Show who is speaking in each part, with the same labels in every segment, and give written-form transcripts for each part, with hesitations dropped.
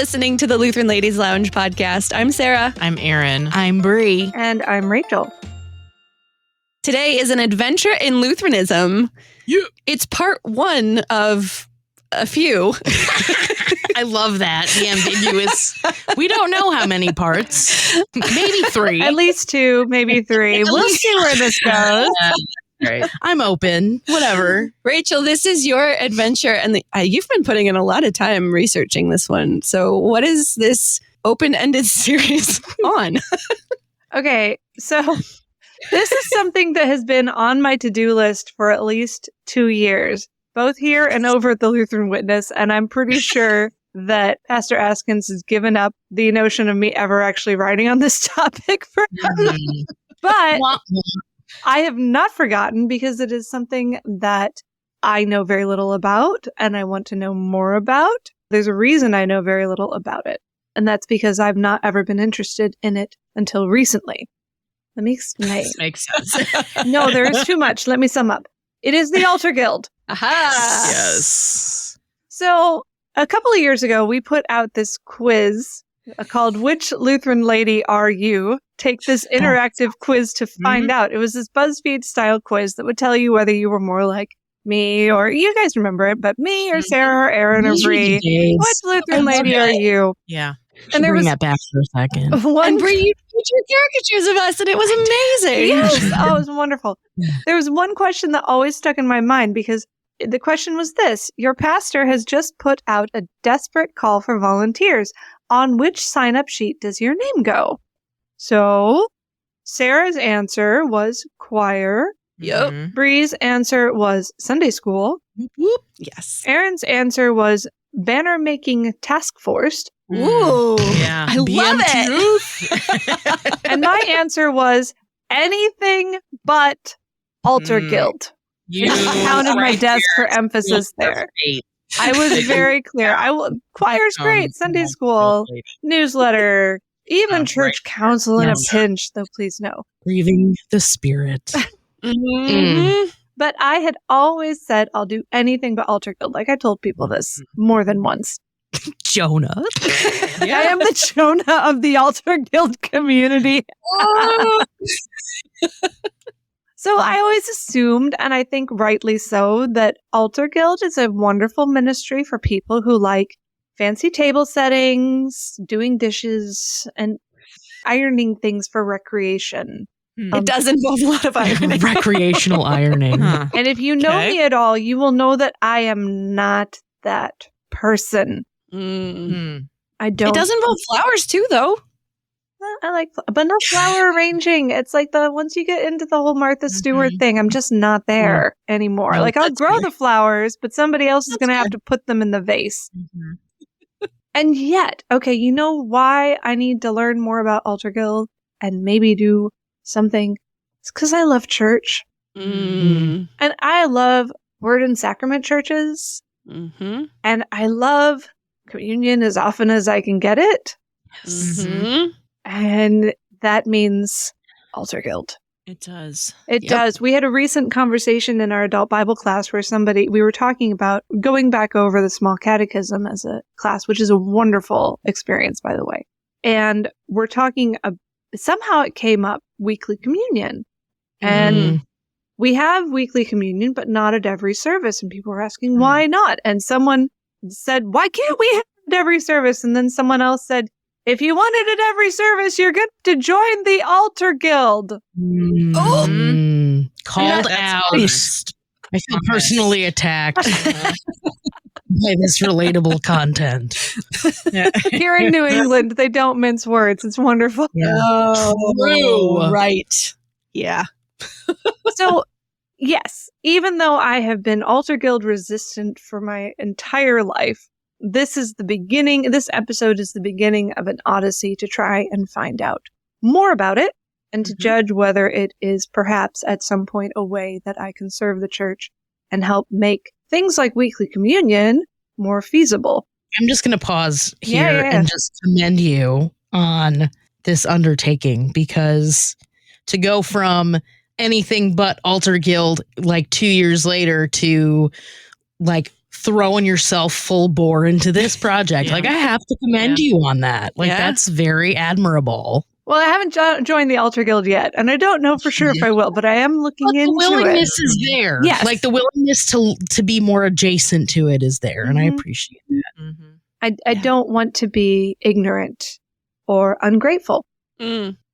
Speaker 1: listening to the Lutheran Ladies Lounge podcast. I'm Sarah.
Speaker 2: I'm Erin.
Speaker 3: I'm Bree.
Speaker 4: And I'm Rachel.
Speaker 1: Today is an adventure in Lutheranism.
Speaker 2: Yeah.
Speaker 1: It's part one of a few.
Speaker 3: I love that. The ambiguous. We don't know how many parts. Maybe 3.
Speaker 4: At least 2, maybe 3. We'll see where this goes.
Speaker 3: Right. I'm open. Whatever.
Speaker 1: Rachel, this is your adventure, and you've been putting in a lot of time researching this one. So what is this open-ended series on?
Speaker 4: Okay, so this is something that has been on my to-do list for at least 2 years, both here and over at the Lutheran Witness, and I'm pretty sure that Pastor Askins has given up the notion of me ever actually writing on this topic for him. But I have not forgotten, because it is something that I know very little about and I want to know more about. There's a reason I know very little about it, and that's because I've not ever been interested in it until recently. Let me explain.
Speaker 3: Makes sense.
Speaker 4: No, there is too much. Let me sum up. It is the Altar Guild.
Speaker 1: Aha!
Speaker 3: Yes.
Speaker 4: So a couple of years ago, we put out this quiz called Which Lutheran Lady Are You? Take this interactive quiz to find out. It was this BuzzFeed style quiz that would tell you whether you were more like me, or you guys remember it, but me or Sarah or Erin or Bree. Which Lutheran lady are you?
Speaker 3: Yeah.
Speaker 4: And there
Speaker 3: bring
Speaker 4: was
Speaker 3: that back for a second.
Speaker 1: And Bree, you featured caricatures of us, and it was amazing.
Speaker 4: Yes. Oh, it was wonderful. There was one question that always stuck in my mind, because the question was this: your pastor has just put out a desperate call for volunteers. On which sign-up sheet does your name go? So Sarah's answer was choir.
Speaker 1: Yep.
Speaker 3: Mhm.
Speaker 4: Bree's answer was Sunday school.
Speaker 1: Whoop. Yes.
Speaker 4: Erin's answer was banner making task force.
Speaker 1: Ooh.
Speaker 3: Yeah.
Speaker 1: I love it.
Speaker 4: And my answer was anything but Altar Guild.
Speaker 3: You
Speaker 4: I counted my desk for emphasis there. I was very clear. Choir's great. Sunday school, newsletter, even church council in a pinch, though please no.
Speaker 3: Grieving the spirit.
Speaker 1: Mhm.
Speaker 4: But I had always said I'll do anything but Altar Guild. Like, I told people this more than once.
Speaker 3: Jonah.
Speaker 4: I am the Jonah of the Altar Guild community. So I always assumed, and I think rightly so, that Altar Guild is a wonderful ministry for people who like fancy table settings, doing dishes, and ironing things for recreation.
Speaker 1: It does involve a lot of ironing.
Speaker 3: Recreational ironing.
Speaker 4: And if you know me at all, you will know that I am not that person.
Speaker 1: Mm.
Speaker 4: I don't.
Speaker 1: It does involve flowers too, though.
Speaker 4: I like, but no flower arranging. It's like once you get into the whole Martha Stewart thing, I'm just not there anymore.
Speaker 3: No,
Speaker 4: like, I'll
Speaker 3: that's
Speaker 4: grow
Speaker 3: fair.
Speaker 4: the flowers, but somebody else is going to have to put them in the vase. And yet, okay, you know why I need to learn more about Altar Guild and maybe do something? It's because I love church.
Speaker 1: Mm.
Speaker 4: And I love word and sacrament churches.
Speaker 1: Mm-hmm.
Speaker 4: And I love communion as often as I can get it.
Speaker 1: Mm-hmm.
Speaker 4: And that means Altar Guild.
Speaker 3: It does.
Speaker 4: It does. We had a recent conversation in our adult Bible class where we were talking about going back over the small catechism as a class, which is a wonderful experience, by the way. And we're talking, somehow it came up, weekly communion. And we have weekly communion, but not at every service. And people were asking, why not? And someone said, why can't we have it at every service? And then someone else said, if you want it at every service, you're going to join the Altar Guild.
Speaker 3: Called out.
Speaker 2: Honest.
Speaker 3: I feel personally attacked by this relatable content.
Speaker 4: Here in New England, they don't mince words. It's wonderful.
Speaker 1: Oh, right. Yeah.
Speaker 4: So, yes, even though I have been Altar Guild resistant for my entire life, this episode is the beginning of an odyssey to try and find out more about it and to judge whether it is perhaps at some point a way that I can serve the church and help make things like weekly communion more feasible.
Speaker 3: I'm just going to pause here
Speaker 4: Yeah.
Speaker 3: and just commend you on this undertaking, because to go from anything but Altar Guild like 2 years later to like throwing yourself full bore into this project.
Speaker 2: Yeah.
Speaker 3: Like, I have to commend you on that. Like, that's very admirable.
Speaker 4: Well, I haven't joined the Altar Guild yet, and I don't know for sure if I will, but I am looking into it.
Speaker 3: The willingness is there.
Speaker 4: Yes.
Speaker 3: Like, the willingness to be more adjacent to it is there, and I appreciate that.
Speaker 2: Mm-hmm.
Speaker 4: I don't want to be ignorant or ungrateful,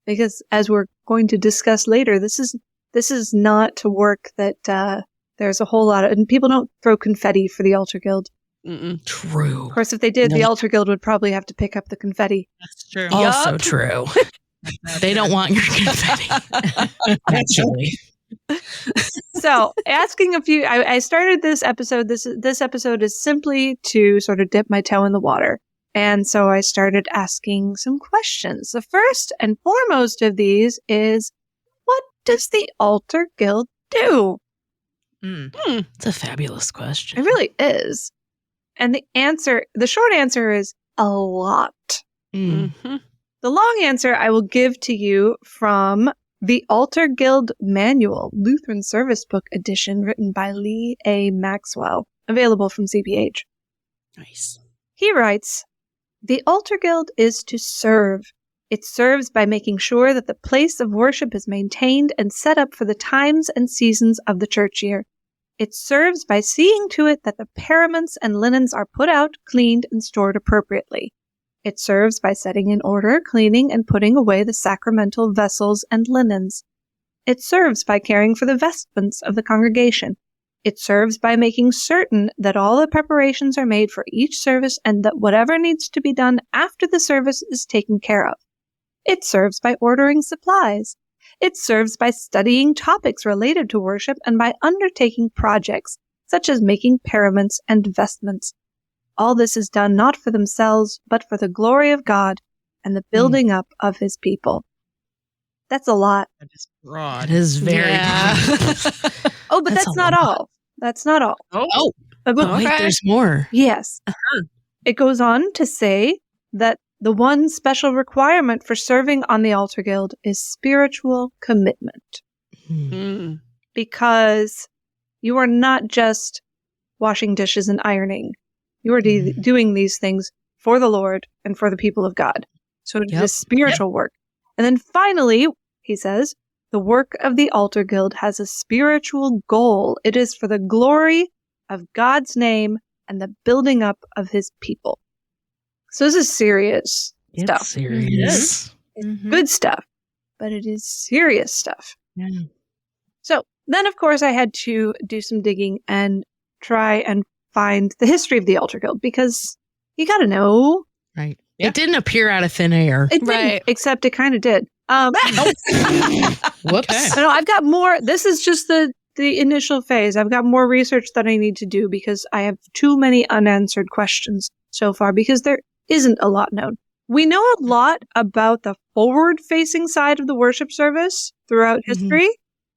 Speaker 4: because as we're going to discuss later, this is not work that there's a whole lot of, and people don't throw confetti for the Altar Guild.
Speaker 3: True.
Speaker 4: Of course, if they did, the Altar Guild would probably have to pick up the confetti.
Speaker 2: That's true.
Speaker 3: Also true. They don't want your confetti. Actually.
Speaker 4: So, asking a few, I started this episode. This episode is simply to sort of dip my toe in the water. And so I started asking some questions. The first and foremost of these is, what does the Altar Guild do?
Speaker 3: It's a fabulous question.
Speaker 4: It really is. And the short answer is a lot.
Speaker 1: Mm-hmm.
Speaker 4: The long answer I will give to you from the Altar Guild Manual, Lutheran Service Book Edition, written by Lee A. Maxwell, available from CPH.
Speaker 3: Nice.
Speaker 4: He writes, the Altar Guild is to serve. It serves by making sure that the place of worship is maintained and set up for the times and seasons of the church year. It serves by seeing to it that the paraments and linens are put out, cleaned, and stored appropriately. It serves by setting in order, cleaning, and putting away the sacramental vessels and linens. It serves by caring for the vestments of the congregation. It serves by making certain that all the preparations are made for each service and that whatever needs to be done after the service is taken care of. It serves by ordering supplies. It serves by studying topics related to worship and by undertaking projects, such as making paraments and vestments. All this is done not for themselves, but for the glory of God and the building up of his people. That's a lot.
Speaker 2: That is broad.
Speaker 3: It is very
Speaker 4: Oh, but that's not all. That's not all.
Speaker 3: Oh,
Speaker 4: But
Speaker 3: wait, there's more.
Speaker 4: yes. It goes on to say that the one special requirement for serving on the Altar Guild is spiritual commitment. Because you are not just washing dishes and ironing. You are doing these things for the Lord and for the people of God. So it is spiritual work. And then finally, he says, the work of the Altar Guild has a spiritual goal. It is for the glory of God's name and the building up of his people. So this is serious stuff.
Speaker 3: It's serious.
Speaker 4: It's good stuff, but it is serious stuff.
Speaker 3: Yeah.
Speaker 4: So then, of course, I had to do some digging and try and find the history of the Altar Guild, because you got to know.
Speaker 3: Right. It didn't appear out of thin air.
Speaker 4: It didn't, except it kind of did.
Speaker 3: Whoops.
Speaker 4: No, I've got more. This is just the initial phase. I've got more research that I need to do because I have too many unanswered questions so far, because there isn't a lot known. We know a lot about the forward-facing side of the worship service throughout history,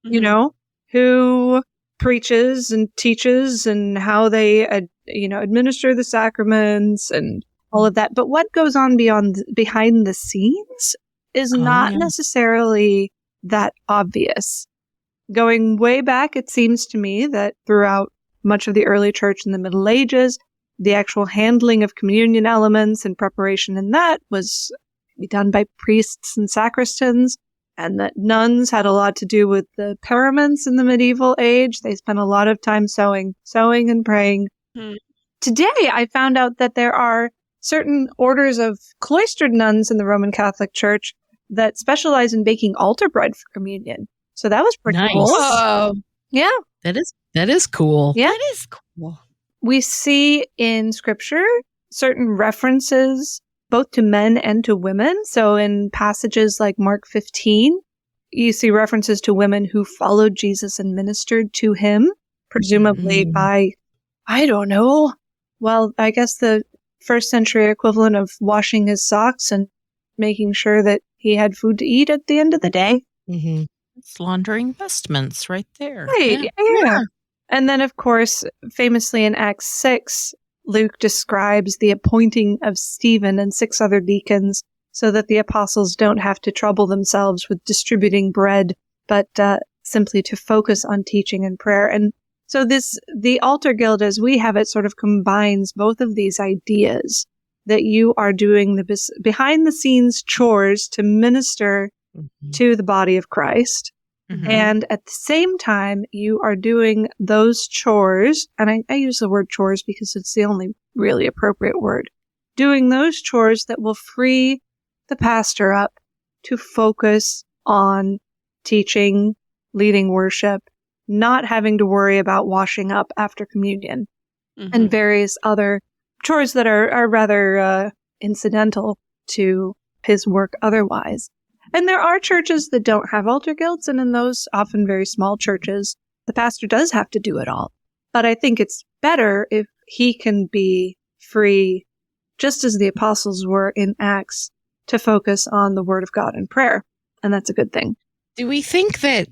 Speaker 4: you know, who preaches and teaches and how they, administer the sacraments and all of that. But what goes on behind the scenes is not necessarily that obvious. Going way back, it seems to me that throughout much of the early church in the Middle Ages, the actual handling of communion elements and preparation in that was done by priests and sacristans, and that nuns had a lot to do with the paraments in the medieval age. They spent a lot of time sewing and praying. Today, I found out that there are certain orders of cloistered nuns in the Roman Catholic Church that specialize in baking altar bread for communion. So that was pretty cool.
Speaker 1: Whoa.
Speaker 4: Yeah.
Speaker 3: That is cool.
Speaker 4: Yeah.
Speaker 1: That is cool.
Speaker 4: We see in scripture certain references both to men and to women. So in passages like Mark 15, you see references to women who followed Jesus and ministered to him, presumably by, I don't know, well, I guess the first century equivalent of washing his socks and making sure that he had food to eat at the end of the day.
Speaker 2: It's laundering vestments right there.
Speaker 4: Right. Yeah. And then, of course, famously in Acts 6, Luke describes the appointing of Stephen and 6 other deacons so that the apostles don't have to trouble themselves with distributing bread, but simply to focus on teaching and prayer. And So the altar guild, as we have it, sort of combines both of these ideas that you are doing the behind the scenes chores to minister to the body of Christ.
Speaker 3: Mhm.
Speaker 4: And at the same time, you are doing those chores, and I use the word chores because it's the only really appropriate word, doing those chores that will free the pastor up to focus on teaching, leading worship, not having to worry about washing up after communion, and various other chores that are rather incidental to his work otherwise. And there are churches that don't have altar guilds, and in those often very small churches, the pastor does have to do it all. But I think it's better if he can be free, just as the apostles were in Acts, to focus on the word of God and prayer. And that's a good thing.
Speaker 3: Do we think that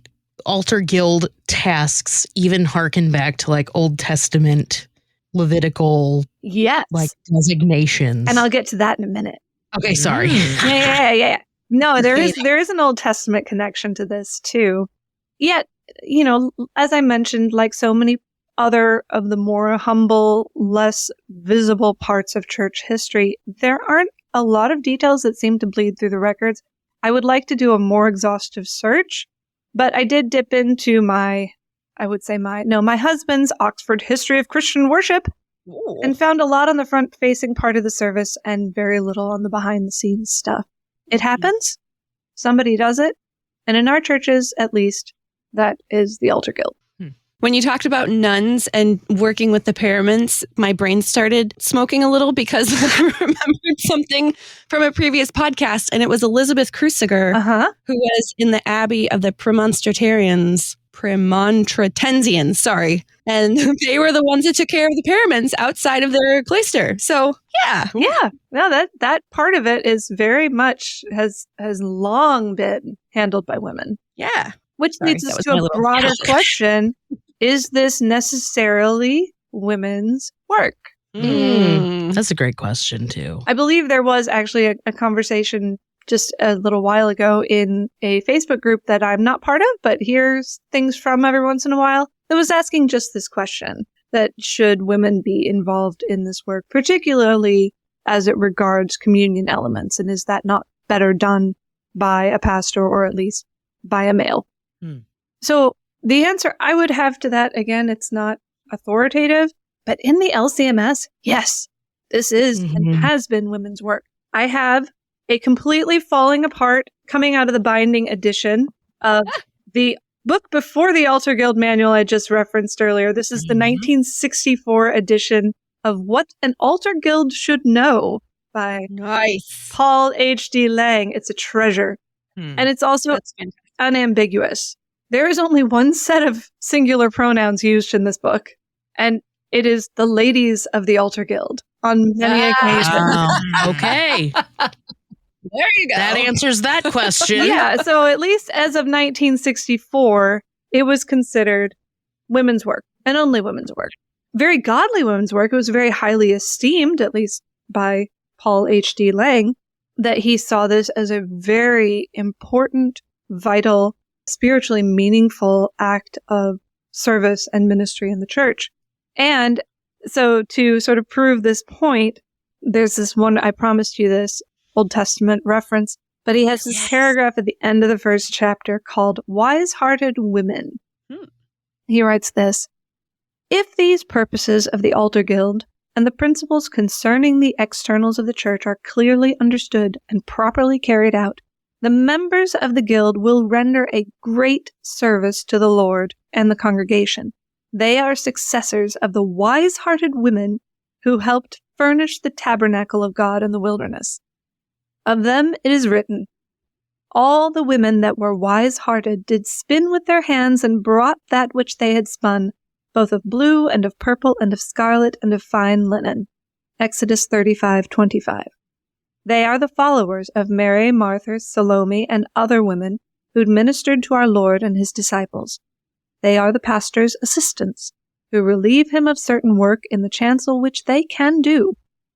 Speaker 3: altar guild tasks even harken back to like Old Testament Levitical
Speaker 4: Yes.
Speaker 3: like designations?
Speaker 4: And I'll get to that in a minute.
Speaker 3: Okay, sorry.
Speaker 4: Yeah. No, there is an Old Testament connection to this too. Yet, as I mentioned, like so many other of the more humble, less visible parts of church history, there aren't a lot of details that seem to bleed through the records. I would like to do a more exhaustive search, but I did dip into my husband's Oxford History of Christian Worship and found a lot on the front-facing part of the service and very little on the behind-the-scenes stuff. It happens. Somebody does it. And in our churches, at least, that is the altar guild.
Speaker 1: When you talked about nuns and working with the paraments, my brain started smoking a little because I remembered something from a previous podcast, and it was Elizabeth Cruciger, who was in the Abbey of the Premonstratensians, sorry. And they were the ones that took care of the paraments outside of their cloister. So, yeah.
Speaker 4: Yeah. No, that part of it is very much has long been handled by women.
Speaker 1: Yeah.
Speaker 4: Which leads us to a broader question. Is this necessarily women's work?
Speaker 3: That's a great question, too.
Speaker 4: I believe there was actually a conversation just a little while ago in a Facebook group that I'm not part of, but hears things from every once in a while, that was asking just this question, that should women be involved in this work, particularly as it regards communion elements, and is that not better done by a pastor or at least by a male? So the answer I would have to that, again, it's not authoritative, but in the LCMS, yes, this is and has been women's work. I have a completely falling apart, coming out of the binding edition of the book before the Altar Guild manual I just referenced earlier. This is the 1964 edition of What an Altar Guild Should Know by Paul H.D. Lang. It's a treasure. And it's also unambiguous. There is only one set of singular pronouns used in this book, and it is the ladies of the Altar Guild on many occasions.
Speaker 3: Okay.
Speaker 1: There you go.
Speaker 3: That answers that question.
Speaker 4: Yeah, so at least as of 1964, it was considered women's work, and only women's work. Very godly women's work. It was very highly esteemed, at least by Paul H.D. Lang, that he saw this as a very important, vital, spiritually meaningful act of service and ministry in the church. And so to sort of prove this point, there's this one, I promised you this, Old Testament reference, but he has this paragraph at the end of the first chapter called Wise-Hearted Women. He writes this: if these purposes of the Altar Guild and the principles concerning the externals of the church are clearly understood and properly carried out, the members of the guild will render a great service to the Lord and the congregation. They are successors of the wise-hearted women who helped furnish the tabernacle of God in the wilderness. Of them it is written, all the women that were wise-hearted did spin with their hands and brought that which they had spun, both of blue and of purple and of scarlet and of fine linen. Exodus 35:25. They are the followers of Mary, Martha, Salome, and other women who'd ministered to our Lord and his disciples. They are the pastor's assistants, who relieve him of certain work in the chancel which they can do,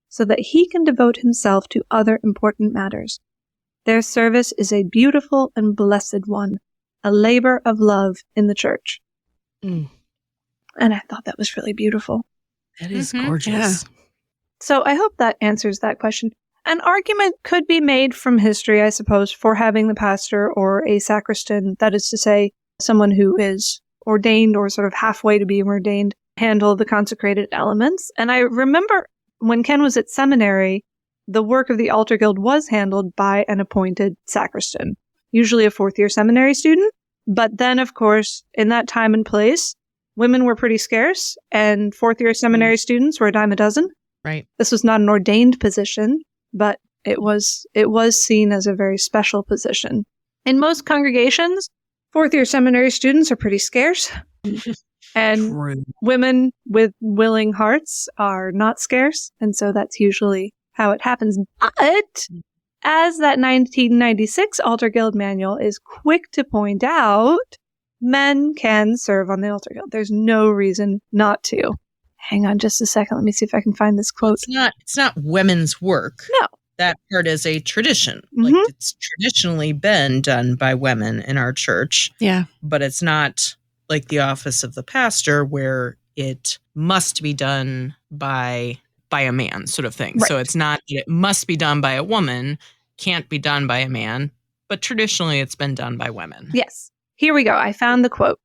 Speaker 4: so that he can devote himself to other important matters. Their service is a beautiful and blessed one, a labor of love in the church. And I thought that was really beautiful.
Speaker 3: That is
Speaker 2: Mhm.
Speaker 3: gorgeous.
Speaker 1: Yeah.
Speaker 4: So I hope that answers that question. An argument could be made from history, I suppose, for having the pastor or a sacristan, that is to say, someone who is ordained or sort of halfway to being ordained, handle the consecrated elements. And I remember when Ken was at seminary, the work of the altar guild was handled by an appointed sacristan, usually a fourth-year seminary student. But then, of course, in that time and place, women were pretty scarce, and fourth-year seminary students were a dime a dozen.
Speaker 3: Right.
Speaker 4: This was not an ordained position, but it was seen as a very special position. In most congregations, fourth-year seminary students are pretty scarce, and
Speaker 3: True.
Speaker 4: women with willing hearts are not scarce, and so that's usually how it happens. But as that 1996 Altar Guild manual is quick to point out, men can serve on the Altar Guild. There's no reason not to. Hang on just a second. Let me see if I can find this quote.
Speaker 2: It's not women's work.
Speaker 4: No.
Speaker 2: That part is a tradition.
Speaker 4: Mhm.
Speaker 2: Like it's traditionally been done by women in our church,
Speaker 1: Yeah.
Speaker 2: but it's not like the office of the pastor where it must be done by a man sort of thing.
Speaker 4: Right.
Speaker 2: So it's not that it must be done by a woman, can't be done by a man, but traditionally it's been done by women.
Speaker 4: Yes. Here we go. I found the quote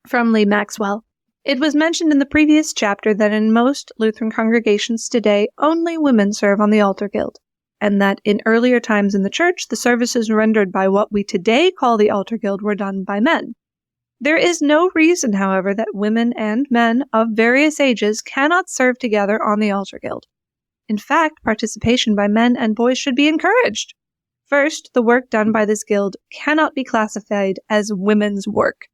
Speaker 4: from Lee Maxwell. It was mentioned in the previous chapter that in most Lutheran congregations today, only women serve on the Altar Guild, and that in earlier times in the church, the services rendered by what we today call the Altar Guild were done by men. There is no reason, however, that women and men of various ages cannot serve together on the Altar Guild. In fact, participation by men and boys should be encouraged. First, the work done by this guild cannot be classified as women's work.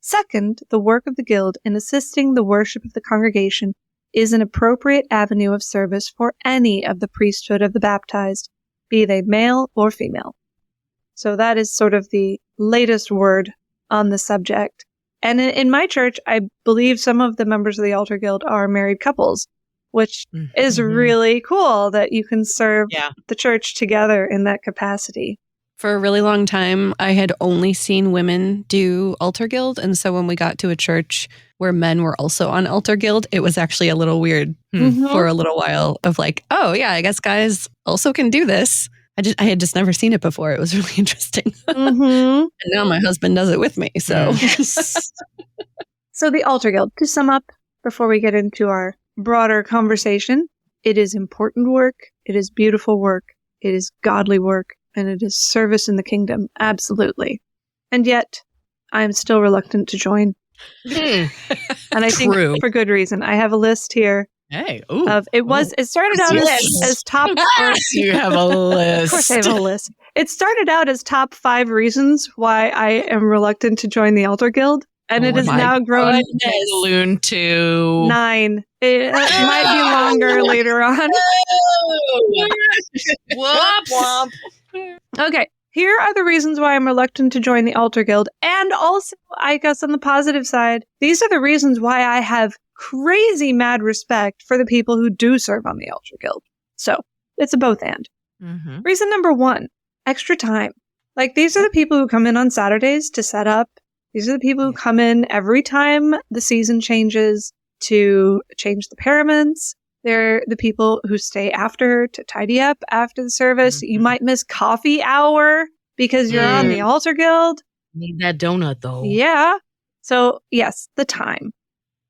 Speaker 4: Second, the work of the guild in assisting the worship of the congregation is an appropriate avenue of service for any of the priesthood of the baptized, be they male or female. So that is sort of the latest word on the subject. And in my church, I believe some of the members of the Altar Guild are married couples, which is really cool that you can serve the church together in that capacity.
Speaker 1: For a really long time, I had only seen women do Altar Guild. And so when we got to a church where men were also on Altar Guild, it was actually a little weird for a little while of like, oh, yeah, I guess guys also can do this. I had just never seen it before. It was really interesting. And now my husband does it with me. So,
Speaker 4: So the Altar Guild, to sum up before we get into our broader conversation, it is important work. It is beautiful work. It is godly work. And it is service in the kingdom. Absolutely. And yet, I am still reluctant to join. And I think for good reason. I have a list here.
Speaker 2: Hey,
Speaker 4: It started out as top.
Speaker 2: You have a list.
Speaker 4: Of course, I have a list. It started out as top 5 reasons why I am reluctant to join the Altar Guild, and it has now grown
Speaker 2: balloon to
Speaker 4: 9. It might be longer later on.
Speaker 2: Whoops.
Speaker 4: Okay, here are the reasons why I'm reluctant to join the Altar Guild, and also, I guess on the positive side, these are the reasons why I have crazy mad respect for the people who do serve on the Altar Guild. So, it's a both and. Reason number 1, extra time. Like, these are the people who come in on Saturdays to set up. These are the people who come in every time the season changes to change the paraments. They're the people who stay after to tidy up after the service. You might miss coffee hour because you're on the Altar Guild.
Speaker 3: Need that donut, though.
Speaker 4: Yeah. So, yes, the time.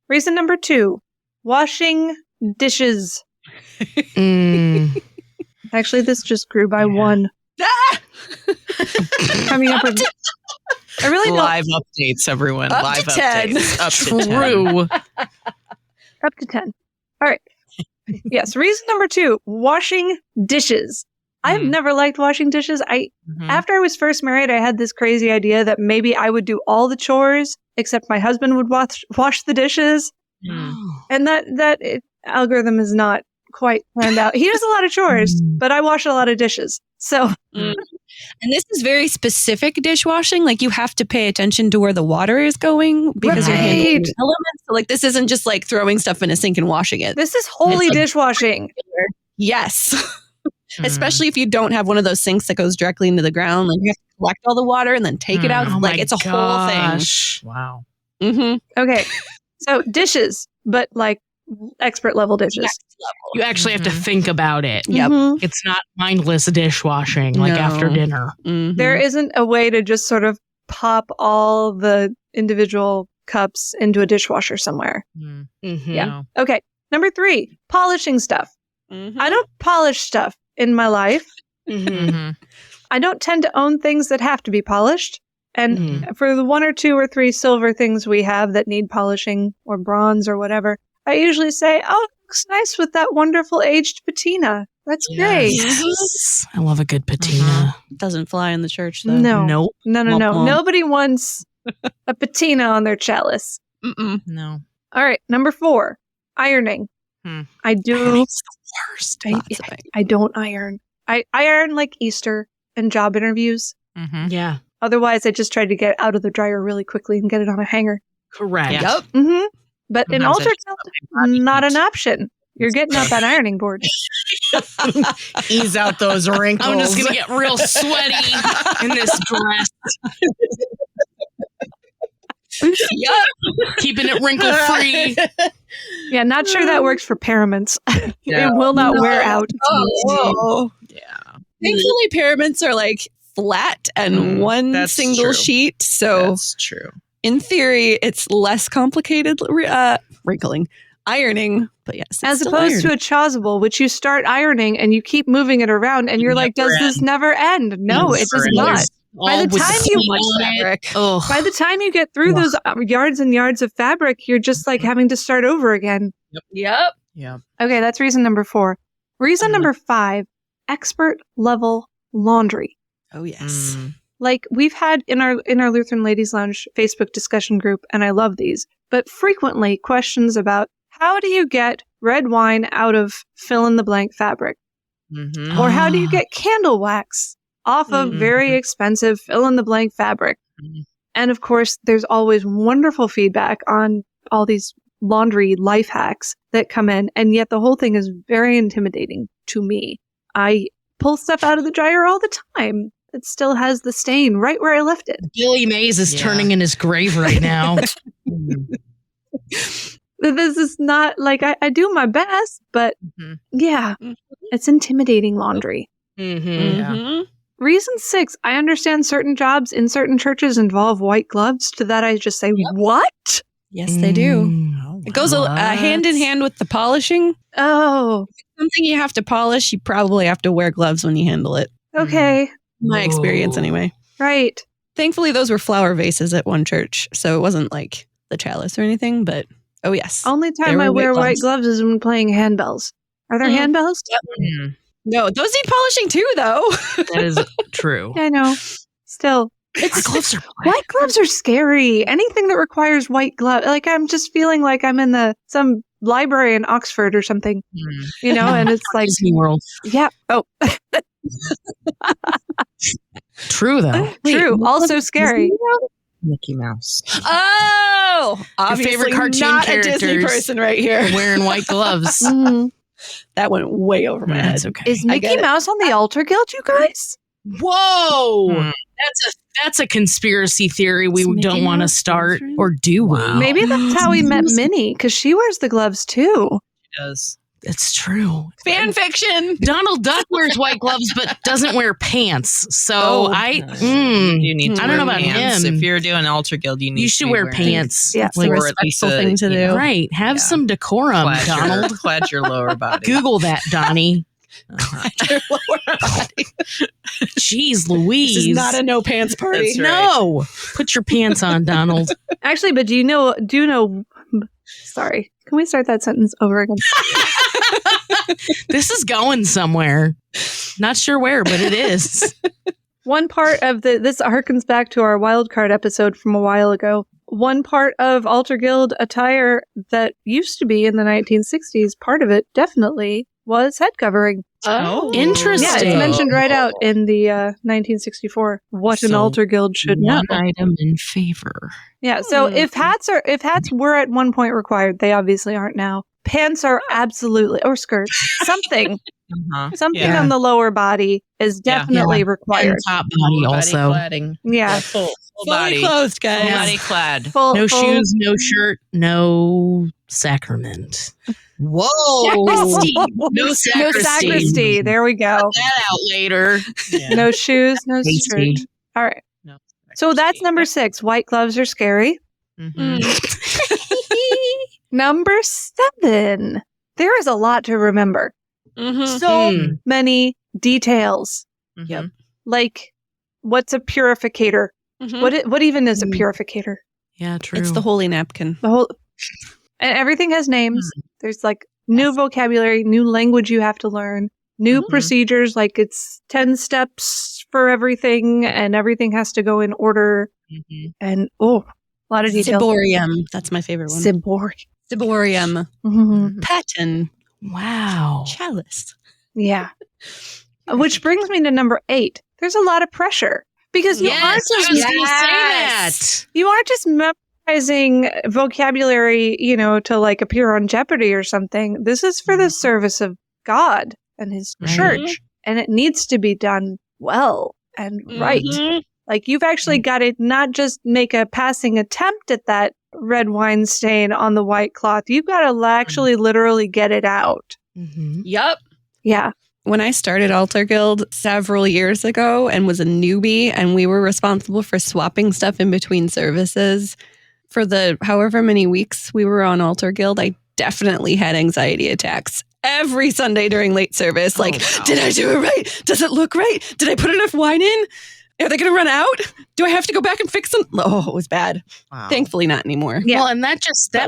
Speaker 4: Reason number 2, washing dishes. Actually, this just grew by 1. Coming up with... I really don't...
Speaker 2: Live updates, everyone.
Speaker 1: Up
Speaker 2: Live
Speaker 1: to 10.
Speaker 2: updates. Up to 10.
Speaker 3: True.
Speaker 4: Up to 10. All right. Yes. Reason number 2, washing dishes. I've never liked washing dishes. After I was first married, I had this crazy idea that maybe I would do all the chores, except my husband would wash the dishes. And that algorithm is not quite planned out. He does a lot of chores, but I wash a lot of dishes. So,
Speaker 1: and this is very specific dishwashing. Like you have to pay attention to where the water is going because you're handling the elements. So like this isn't just like throwing stuff in a sink and washing it.
Speaker 4: This is holy dishwashing.
Speaker 1: Yes. Especially if you don't have one of those sinks that goes directly into the ground. Like you have to collect all the water and then take it out.
Speaker 3: Oh
Speaker 1: like it's a whole thing.
Speaker 2: Wow.
Speaker 4: Okay. So dishes, but like expert level dishes.
Speaker 3: You actually have to think about it.
Speaker 1: Yep.
Speaker 4: Mhm.
Speaker 3: It's not mindless dishwashing like
Speaker 1: No.
Speaker 3: after dinner.
Speaker 1: Mhm.
Speaker 4: There isn't a way to just sort of pop all the individual cups into a dishwasher somewhere.
Speaker 2: Mm,
Speaker 4: Yeah.
Speaker 2: no.
Speaker 4: Okay. Number 3, polishing stuff.
Speaker 1: Mhm.
Speaker 4: I don't polish stuff in my life.
Speaker 2: Mhm.
Speaker 4: I don't tend to own things that have to be polished. And
Speaker 3: Mhm.
Speaker 4: for the 1 or 2 or 3 silver things we have that need polishing or bronze or whatever, I usually say, oh, it looks nice with that wonderful aged patina. That's great.
Speaker 3: Yes. I love a good patina.
Speaker 1: Doesn't fly in the church though.
Speaker 4: No.
Speaker 3: Nope.
Speaker 4: No.
Speaker 1: Womp womp.
Speaker 4: Nobody wants a patina on their chalice.
Speaker 1: Mm-mm.
Speaker 2: No.
Speaker 4: All right. Number 4, ironing. I do.
Speaker 3: Ironing's the worst.
Speaker 1: Lots of it.
Speaker 4: I don't iron. I iron like Easter and job interviews.
Speaker 2: Mhm.
Speaker 3: Yeah.
Speaker 4: Otherwise, I just try to get out of the dryer really quickly and get it on a hanger.
Speaker 3: Correct.
Speaker 2: Yeah.
Speaker 1: Yep.
Speaker 4: Mm-hmm. But in
Speaker 2: Sometimes I
Speaker 4: altar
Speaker 2: just
Speaker 4: guild,
Speaker 2: let my body
Speaker 4: not
Speaker 2: heat.
Speaker 4: an option. You're getting up that ironing board.
Speaker 2: Ease out those wrinkles.
Speaker 3: I'm just going to get real sweaty in this dress.
Speaker 1: Yep.
Speaker 3: Keeping it wrinkle free.
Speaker 4: Yeah, not sure that works for paraments.
Speaker 2: Yeah.
Speaker 4: It will not wear out.
Speaker 1: Oh.
Speaker 2: Yeah.
Speaker 1: Thankfully, paraments are like flat and one
Speaker 2: that's
Speaker 1: single
Speaker 2: true.
Speaker 1: sheet. So
Speaker 2: That's true.
Speaker 1: in theory, it's less complicated wrinkling, ironing. But yes, it's
Speaker 4: As
Speaker 1: still
Speaker 4: opposed to
Speaker 1: iron.
Speaker 4: a chasuble, which you start ironing and you keep moving it around, and you're like,
Speaker 2: Never
Speaker 4: does this never end? No, it does
Speaker 2: Never
Speaker 4: not.
Speaker 2: ends.
Speaker 4: By the
Speaker 3: All with
Speaker 4: time
Speaker 3: the
Speaker 4: you-
Speaker 3: seam on it.
Speaker 1: fabric.
Speaker 3: Ugh.
Speaker 4: By the time you get through those yards and yards of fabric, you're just like having to start over again.
Speaker 1: Yep.
Speaker 2: Yeah.
Speaker 4: Okay, that's reason number 4. Reason number 5, expert level laundry.
Speaker 1: Oh yes.
Speaker 2: Mm.
Speaker 4: Like we've had in our Lutheran Ladies Lounge Facebook discussion group, and I love these, but frequently questions about how do you get red wine out of fill in the blank fabric?
Speaker 2: Mhm.
Speaker 4: Or how do you get candle wax off of
Speaker 2: Mhm.
Speaker 4: very expensive fill in the blank fabric?
Speaker 2: Mhm.
Speaker 4: And of course, there's always wonderful feedback on all these laundry life hacks that come in. And yet the whole thing is very intimidating to me. I pull stuff out of the dryer all the time. It still has the stain right where I left it.
Speaker 3: Billy Mays is
Speaker 2: Yeah.
Speaker 3: turning in his grave right now.
Speaker 4: This is not like I do my best, but
Speaker 2: Mhm.
Speaker 4: yeah,
Speaker 1: Mhm.
Speaker 4: it's intimidating laundry.
Speaker 3: Mm-hmm.
Speaker 2: Yeah.
Speaker 1: Mhm.
Speaker 4: Reason 6, I understand certain jobs in certain churches involve white gloves. To that, I just say, what?
Speaker 1: Yes, they do.
Speaker 3: Mm.
Speaker 1: It goes hand in hand with the polishing.
Speaker 4: Oh,
Speaker 1: Something you have to polish, you probably have to wear gloves when you handle it.
Speaker 4: okay.
Speaker 1: My experience,
Speaker 3: Whoa.
Speaker 1: anyway.
Speaker 4: Right.
Speaker 1: Thankfully, those were flower vases at one church, so it wasn't like the chalice or anything. But oh yes,
Speaker 4: Only time
Speaker 1: There
Speaker 4: I
Speaker 1: were
Speaker 4: wear
Speaker 1: white
Speaker 4: white gloves is when playing handbells. Are there
Speaker 1: Mm.
Speaker 4: handbells?
Speaker 2: Mm.
Speaker 1: no, those need polishing too, though.
Speaker 3: That is true.
Speaker 4: Yeah, I know. Still,
Speaker 3: Our
Speaker 4: it's
Speaker 3: gloves are
Speaker 4: white gloves are scary. Anything that requires white glove, like I'm just feeling like I'm in some library in Oxford or something,
Speaker 2: Mm.
Speaker 4: you know. And it's like,
Speaker 3: Disney World.
Speaker 4: yeah, oh,
Speaker 3: True though.
Speaker 4: true. Also scary.
Speaker 2: Mickey Mouse.
Speaker 1: Oh,
Speaker 3: Your
Speaker 1: obviously
Speaker 3: favorite cartoon
Speaker 1: not a Disney
Speaker 3: characters.
Speaker 1: person right here.
Speaker 3: Wearing white gloves.
Speaker 4: Mhm.
Speaker 1: That went way over my head.
Speaker 3: That's okay.
Speaker 4: Is
Speaker 1: I
Speaker 4: Mickey
Speaker 1: get it.
Speaker 4: Mouse on the altar guild, you guys?
Speaker 3: Whoa!
Speaker 2: Hmm.
Speaker 3: That's a conspiracy theory we
Speaker 1: Is Mickey
Speaker 3: don't want to
Speaker 1: Mouse
Speaker 3: start,
Speaker 1: Lutheran?
Speaker 3: or do we?
Speaker 2: Wow.
Speaker 4: Maybe that's how we met Minnie, because she wears the gloves too.
Speaker 2: Does.
Speaker 3: It's true.
Speaker 1: Fan fiction.
Speaker 3: Donald Duck wears white gloves but doesn't wear pants. So
Speaker 1: Oh,
Speaker 2: You need to
Speaker 3: I don't
Speaker 2: wear
Speaker 3: know about
Speaker 2: pants.
Speaker 3: him.
Speaker 2: If you're doing altar guild, you need
Speaker 3: you
Speaker 2: to
Speaker 3: should
Speaker 2: be
Speaker 3: wear
Speaker 2: wearing
Speaker 3: pants.
Speaker 4: Yeah.
Speaker 1: It's a
Speaker 3: Like,
Speaker 2: or at least
Speaker 1: respectful thing to do.
Speaker 3: right. Have
Speaker 2: Yeah.
Speaker 3: some decorum,
Speaker 2: Clad
Speaker 3: Donald.
Speaker 2: your, clad your lower body.
Speaker 3: Google that, Donnie.
Speaker 2: Uh-huh.
Speaker 1: Your lower body.
Speaker 3: Jeez Louise.
Speaker 1: This is not a no pants party.
Speaker 2: That's right.
Speaker 3: No. Put your pants on, Donald.
Speaker 4: Actually, but do you know? Sorry, can we start that sentence over again?
Speaker 3: This is going somewhere. Not sure where, but it is.
Speaker 4: One part of this harkens back to our wild card episode from a while ago. One part of altar guild attire that used to be in the 1960s, part of it definitely was head covering.
Speaker 2: Oh.
Speaker 3: Interesting.
Speaker 4: Yeah, it's mentioned right out in the 1964 what an
Speaker 3: So,
Speaker 4: altar guild should know.
Speaker 3: One item in favor.
Speaker 4: Yeah, so if hats were at one point required, they obviously aren't now. Pants are absolutely, or skirts, something Something on the lower body is definitely required.
Speaker 3: And top body also.
Speaker 2: Cladding.
Speaker 4: Yeah.
Speaker 2: Full
Speaker 1: Fully
Speaker 2: body.
Speaker 1: clothed, guys.
Speaker 2: Full body clad.
Speaker 3: No shoes, no shirt, no sacrament. Whoa. No sacristy.
Speaker 4: There we go.
Speaker 3: Put that out later.
Speaker 2: Yeah.
Speaker 4: No shoes, no
Speaker 3: Tasty.
Speaker 4: shirt. All right.
Speaker 2: No
Speaker 4: So that's number 6. White gloves are scary.
Speaker 2: Mhm.
Speaker 4: Number 7. There is a lot to remember.
Speaker 1: Mm-hmm.
Speaker 4: So many details.
Speaker 2: Mhm.
Speaker 1: Yep.
Speaker 4: Like, what's a purificator?
Speaker 1: Mm-hmm.
Speaker 4: What even is a purificator?
Speaker 3: Yeah, true.
Speaker 1: It's the holy napkin.
Speaker 4: The whole and everything has names. There's like new vocabulary, new language you have to learn, new procedures. Like it's 10 steps for everything, and everything has to go in order. And a lot of details.
Speaker 1: Ciborium. That's my favorite one. Ciborium. Paten.
Speaker 3: Wow.
Speaker 1: Chalice.
Speaker 4: Yeah. Which brings me to number 8. There's a lot of pressure because you aren't just memorizing vocabulary, to like appear on Jeopardy or something. This is for the service of God and his church, and it needs to be done well and right. Like you've actually got to not just make a passing attempt at that red wine stain on the white cloth. You've got to actually literally get it out.
Speaker 1: Yep.
Speaker 4: Yeah.
Speaker 1: When I started Altar Guild several years ago and was a newbie, and we were responsible for swapping stuff in between services for the however many weeks we were on Altar Guild, I definitely had anxiety attacks every Sunday during late service. Did I do it right? Does it look right? Did I put enough wine in? Are they going to run out? Do I have to go back and fix them? Oh, it was bad.
Speaker 2: Wow.
Speaker 1: Thankfully, not anymore.
Speaker 4: Yeah.
Speaker 3: Well, and that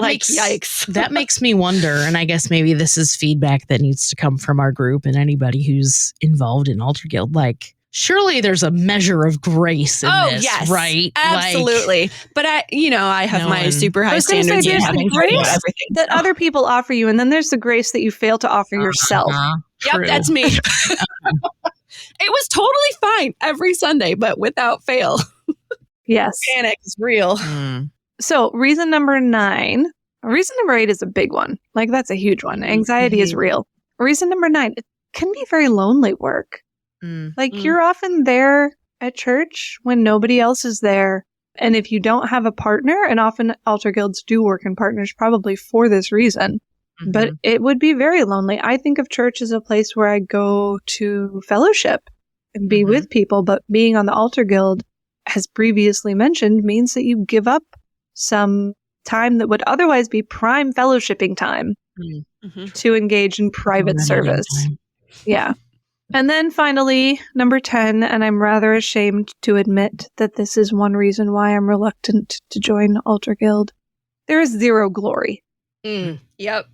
Speaker 3: makes
Speaker 1: yikes.
Speaker 3: That makes me wonder, and I guess maybe this is feedback that needs to come from our group and anybody who's involved in Altar Guild. Like, surely there's a measure of grace in this,
Speaker 1: yes,
Speaker 3: right?
Speaker 1: Absolutely. But I have my super high standards.
Speaker 4: There's
Speaker 1: of
Speaker 4: the grace that other people offer you, and then there's the grace that you fail to offer yourself.
Speaker 1: Yep, that's me. It was totally fine every Sunday, but without fail.
Speaker 4: Yes.
Speaker 1: Panic is real.
Speaker 4: So reason number 9. Reason number 8 is a big one. Like that's a huge one. Anxiety is real. Reason number 9, it can be very lonely work. Like you're often there at church when nobody else is there. And if you don't have a partner, and often altar guilds do work in partners probably for this reason, but it would be very lonely. I think of church as a place where I go to fellowship and be with people, but being on the altar guild, as previously mentioned, means that you give up some time that would otherwise be prime fellowshipping time to engage in private service. Yeah. And then finally, number 10, and I'm rather ashamed to admit that this is one reason why I'm reluctant to join Altar Guild. There is zero glory.
Speaker 1: Yep.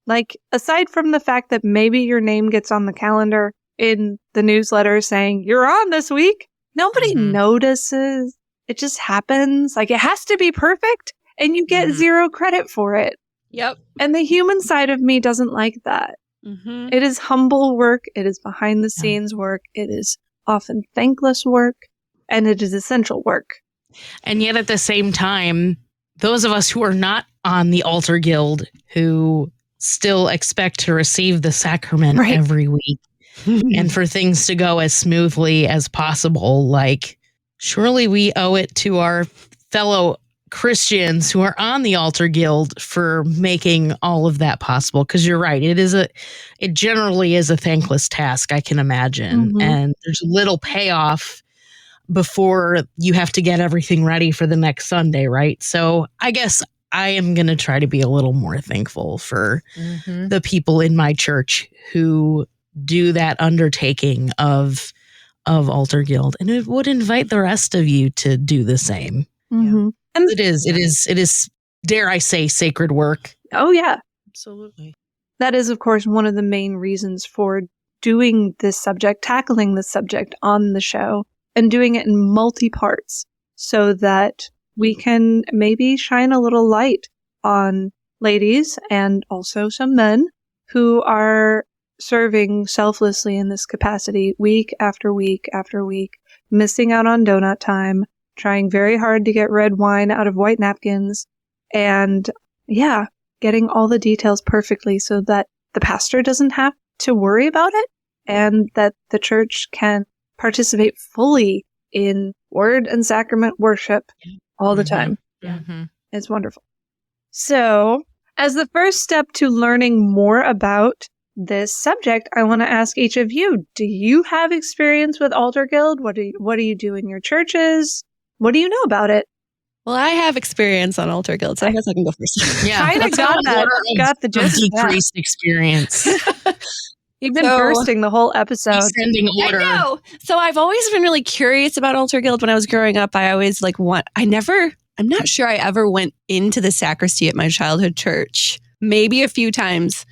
Speaker 4: Like, aside from the fact that maybe your name gets on the calendar in the newsletter saying, you're on this week, nobody notices. It just happens. Like, it has to be perfect, and you get zero credit for it.
Speaker 1: Yep.
Speaker 4: And the human side of me doesn't like that. It is humble work. It is behind the scenes work. It is often thankless work, and it is essential work.
Speaker 3: And yet at the same time, those of us who are not on the Altar Guild, who still expect to receive the sacrament every week and for things to go as smoothly as possible, like surely we owe it to our fellow Christians who are on the Altar Guild for making all of that possible. Because you're right, it generally is a thankless task, I can imagine. And there's little payoff before you have to get everything ready for the next Sunday, right? So I guess I am going to try to be a little more thankful for the people in my church who do that undertaking of Altar Guild. And it would invite the rest of you to do the same. And it is, dare I say, sacred work.
Speaker 4: Oh, yeah.
Speaker 2: Absolutely.
Speaker 4: That is, of course, one of the main reasons for doing this subject, tackling this subject on the show, and doing it in multi-parts so that we can maybe shine a little light on ladies and also some men who are serving selflessly in this capacity week after week after week, missing out on donut time, trying very hard to get red wine out of white napkins, and getting all the details perfectly so that the pastor doesn't have to worry about it. and that the church can participate fully in word and sacrament worship all the time.
Speaker 2: Mm-hmm.
Speaker 4: It's wonderful. So, as the first step to learning more about this subject, I want to ask each of you, do you have experience with Altar Guild? What do you do in your churches? What do you know about it?
Speaker 1: Well, I have experience on Altar Guild, so I guess I can go first.
Speaker 3: Yeah,
Speaker 4: Kind of got the gist of that.
Speaker 3: decreased experience.
Speaker 4: You've been bursting the whole episode.
Speaker 3: Descending order.
Speaker 1: I know. So I've always been really curious about Altar Guild. When I was growing up, I'm not sure I ever went into the sacristy at my childhood church. Maybe a few times.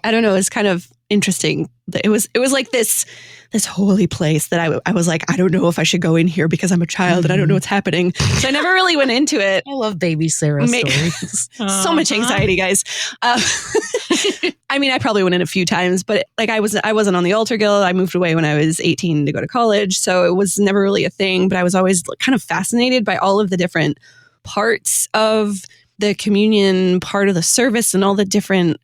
Speaker 1: I don't know, it's kind of interesting. It was like this holy place that I was like, I don't know if I should go in here because I'm a child and I don't know what's happening. So I never really went into it.
Speaker 3: I love baby Sarah stories.
Speaker 1: So much anxiety, guys. I mean, I probably went in a few times, but like I wasn't on the Altar Guild. I moved away when I was 18 to go to college. So it was never really a thing, but I was always kind of fascinated by all of the different parts of the communion part of the service and all the different,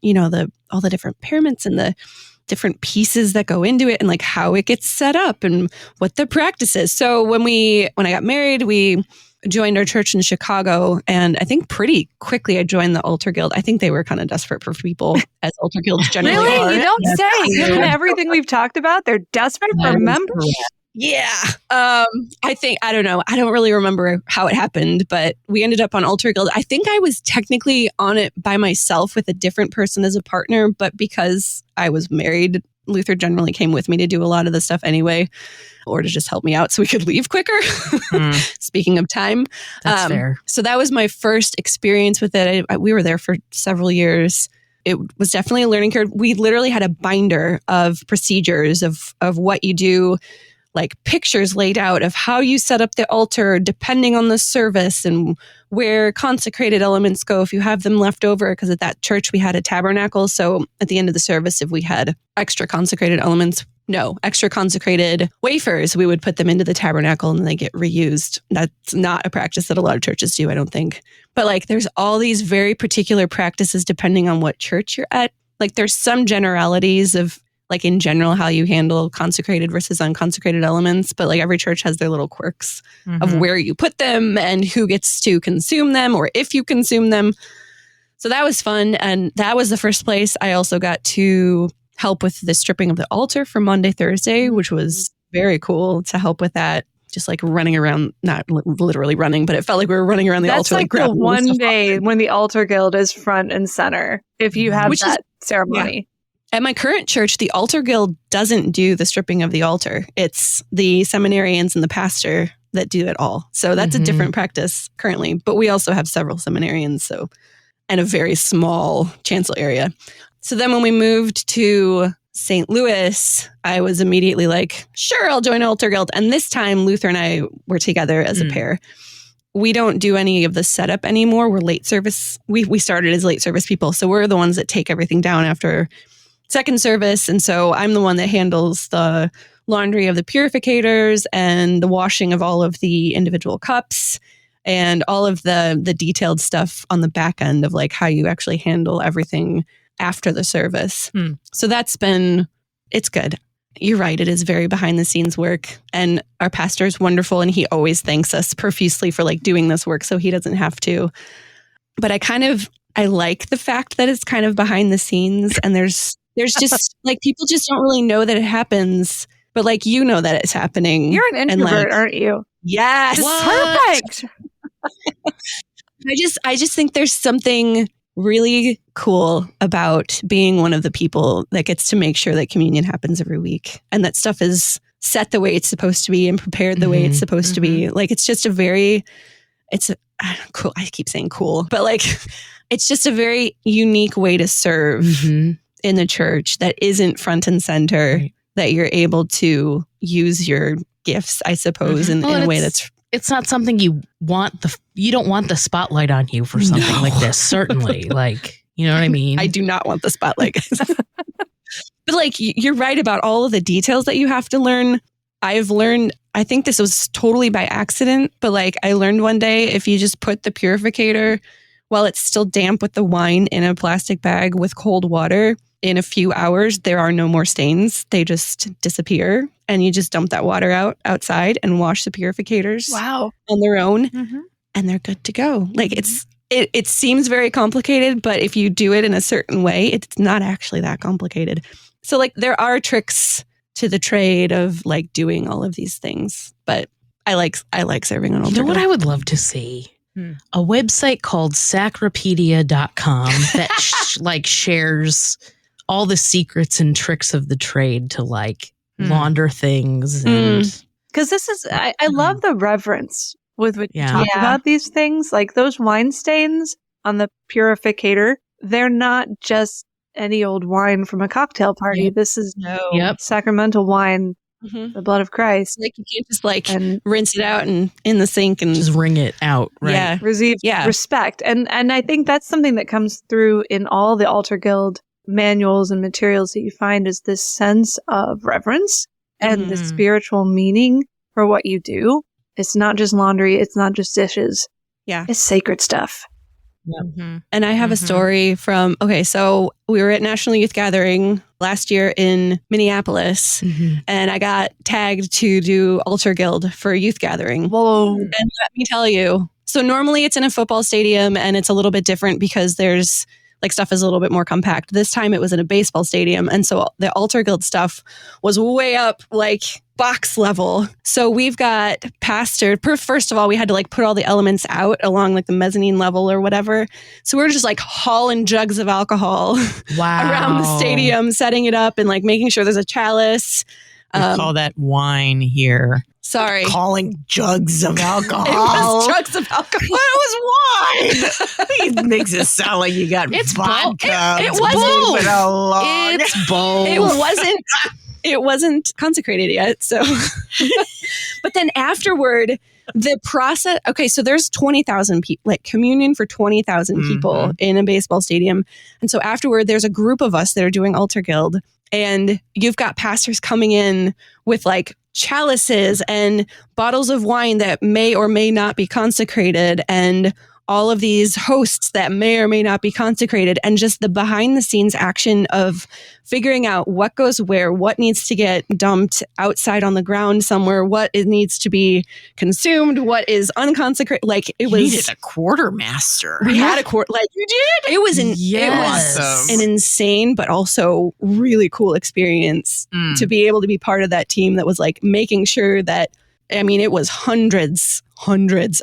Speaker 1: all the different paraments and the different pieces that go into it and like how it gets set up and what the practice is. So when I got married, we joined our church in Chicago, and I think pretty quickly I joined the Altar Guild. I think they were kind of desperate for people, as Altar Guilds generally are.
Speaker 4: Really? You don't say. Given everything we've talked about, they're desperate for members.
Speaker 1: Yeah. I don't know. I don't really remember how it happened, but we ended up on Altar Guild. I think I was technically on it by myself with a different person as a partner, but because I was married, Luther generally came with me to do a lot of the stuff anyway, or to just help me out so we could leave quicker. Speaking of time.
Speaker 3: That's fair.
Speaker 1: So that was my first experience with it. We were there for several years. It was definitely a learning curve. We literally had a binder of procedures of what you do, like pictures laid out of how you set up the altar depending on the service and where consecrated elements go if you have them left over. Because at that church, we had a tabernacle. So at the end of the service, if we had extra consecrated wafers, we would put them into the tabernacle and they get reused. That's not a practice that a lot of churches do, I don't think. But like there's all these very particular practices depending on what church you're at. Like there's some generalities of like in general, how you handle consecrated versus unconsecrated elements. But like every church has their little quirks of where you put them and who gets to consume them or if you consume them. So that was fun. And that was the first place I also got to help with the stripping of the altar for Monday, Thursday, which was very cool to help with that. Just like running around, not literally running, but it felt like we were running around the altar.
Speaker 4: That's like the one day when the Altar Guild is front and center, if you have that ceremony.
Speaker 1: Yeah. At my current church, the Altar Guild doesn't do the stripping of the altar. It's the seminarians and the pastor that do it all. So that's a different practice currently. But we also have several seminarians, and a very small chancel area. So then when we moved to St. Louis, I was immediately like, sure, I'll join Altar Guild. And this time, Luther and I were together as a pair. We don't do any of the setup anymore. We're late service. We started as late service people. So we're the ones that take everything down after second service. And so I'm the one that handles the laundry of the purificators and the washing of all of the individual cups and all of the detailed stuff on the back end of like how you actually handle everything after the service. So it's good. You're right. It is very behind the scenes work. And our pastor is wonderful. And he always thanks us profusely for like doing this work so he doesn't have to. But I like the fact that it's kind of behind the scenes and there's just like people just don't really know that it happens, but like that it's happening.
Speaker 4: You're an introvert, aren't you?
Speaker 1: Yes.
Speaker 4: Perfect.
Speaker 1: I just think there's something really cool about being one of the people that gets to make sure that communion happens every week and that stuff is set the way it's supposed to be and prepared the way it's supposed to be. Like it's just cool. I keep saying cool, but like it's just a very unique way to serve in the church that isn't front and center, that you're able to use your gifts, I suppose, in a way that's...
Speaker 3: It's not something you don't want the spotlight on you for something like this, certainly. Like, you know what I mean?
Speaker 1: I do not want the spotlight. But like, you're right about all of the details that you have to learn. I've learned, I think this was totally by accident, but like I learned one day, if you just put the purificator while it's still damp with the wine in a plastic bag with cold water, in a few hours, there are no more stains. They just disappear. And you just dump that water outside and wash the purificators on their own. And they're good to go. Like it seems very complicated, but if you do it in a certain way, it's not actually that complicated. So like there are tricks to the trade of like doing all of these things, but I like serving an altar.
Speaker 3: You know what I would love to see? A website called sacropedia.com that shares all the secrets and tricks of the trade to like launder things. And
Speaker 4: because this is, I love the reverence with which you talk about these things. Like those wine stains on the purificator, they're not just any old wine from a cocktail party. This is sacramental wine, the blood of Christ.
Speaker 1: Like you can't just rinse it out and in the sink and
Speaker 3: just wring it out. Right?
Speaker 1: Yeah.
Speaker 4: Receive respect. And I think that's something that comes through in all the Altar Guild manuals and materials that you find is this sense of reverence and the spiritual meaning for what you do. It's not just laundry. It's not just dishes.
Speaker 1: Yeah.
Speaker 4: It's sacred stuff.
Speaker 1: And I have a story from, so we were at National Youth Gathering last year in Minneapolis, and I got tagged to do Altar Guild for a youth gathering.
Speaker 4: Whoa.
Speaker 1: And let me tell you, so normally it's in a football stadium and it's a little bit different because there's like stuff is a little bit more compact. This time it was in a baseball stadium. And so the Altar Guild stuff was way up like box level. So we've got pastor. First of all, we had to like put all the elements out along like the mezzanine level or whatever. So we're just like hauling jugs of alcohol around the stadium, setting it up and like making sure there's a chalice.
Speaker 2: We call that wine here.
Speaker 1: Sorry.
Speaker 2: Calling jugs of alcohol.
Speaker 1: It was jugs of alcohol.
Speaker 2: It was wine. It makes it sound like you got vodka.
Speaker 1: It wasn't.
Speaker 3: It's both.
Speaker 1: It wasn't consecrated yet. So, but then afterward, the process. Okay, so there's 20,000 people, like communion for 20,000 people in a baseball stadium, and so afterward, there's a group of us that are doing Altar Guild, and you've got pastors coming in with like chalices and bottles of wine that may or may not be consecrated, and all of these hosts that may or may not be consecrated, and just the behind the scenes action of figuring out what goes where, what needs to get dumped outside on the ground somewhere, what it needs to be consumed, what is unconsecrated. Like it was.
Speaker 2: You needed a quartermaster.
Speaker 1: We had a quarter. Like you did. It was an insane, but also really cool experience to be able to be part of that team that was like making sure that. I mean, it was hundreds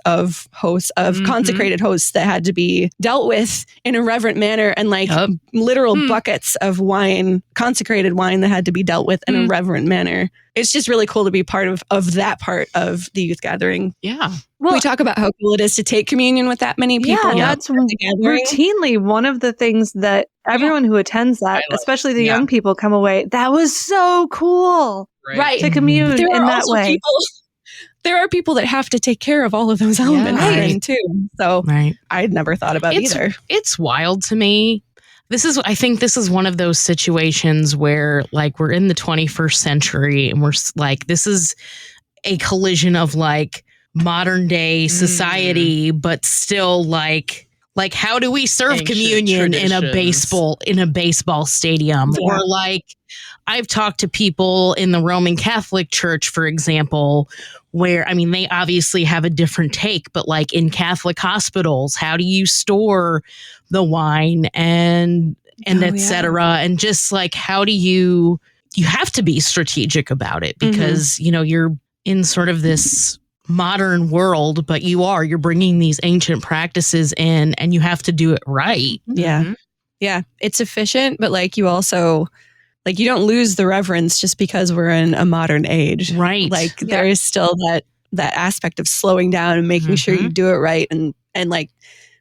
Speaker 1: of hosts, of consecrated hosts that had to be dealt with in a reverent manner, and like literal buckets of wine, consecrated wine that had to be dealt with in a reverent manner. It's just really cool to be part of that part of the youth gathering.
Speaker 2: Yeah.
Speaker 1: Well, we talk about how cool it is to take communion with that many people.
Speaker 4: Yeah, that's routinely one of the things that everyone who attends that, especially the young people, come away. That was so cool.
Speaker 1: Right.
Speaker 4: To commune in that way.
Speaker 1: There are people that have to take care of all of those elements too. So I'd never thought about either.
Speaker 3: It's wild to me. I think this is one of those situations where like we're in the 21st century and we're like, this is a collision of like modern day society, but still like how do we serve communion in a baseball stadium? Or like I've talked to people in the Roman Catholic Church, for example, where, I mean, they obviously have a different take, but like in Catholic hospitals, how do you store the wine and et cetera? And just like, how do you have to be strategic about it because, you know, you're in sort of this modern world, but you're bringing these ancient practices in and you have to do it right.
Speaker 1: Yeah. Yeah. It's efficient, but like you also, like you don't lose the reverence just because we're in a modern age.
Speaker 3: Right.
Speaker 1: Like there is still that aspect of slowing down and making sure you do it right and like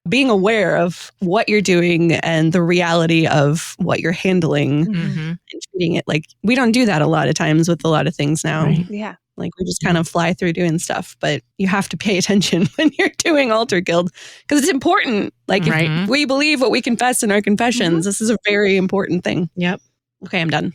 Speaker 1: being aware of what you're doing and the reality of what you're handling and treating it like we don't do that a lot of times with a lot of things now.
Speaker 4: Right. Yeah.
Speaker 1: Like we just kind of fly through doing stuff, but you have to pay attention when you're doing Altar Guild because it's important. Like if we believe what we confess in our confessions, this is a very important thing.
Speaker 3: Yep.
Speaker 1: Okay, I'm done.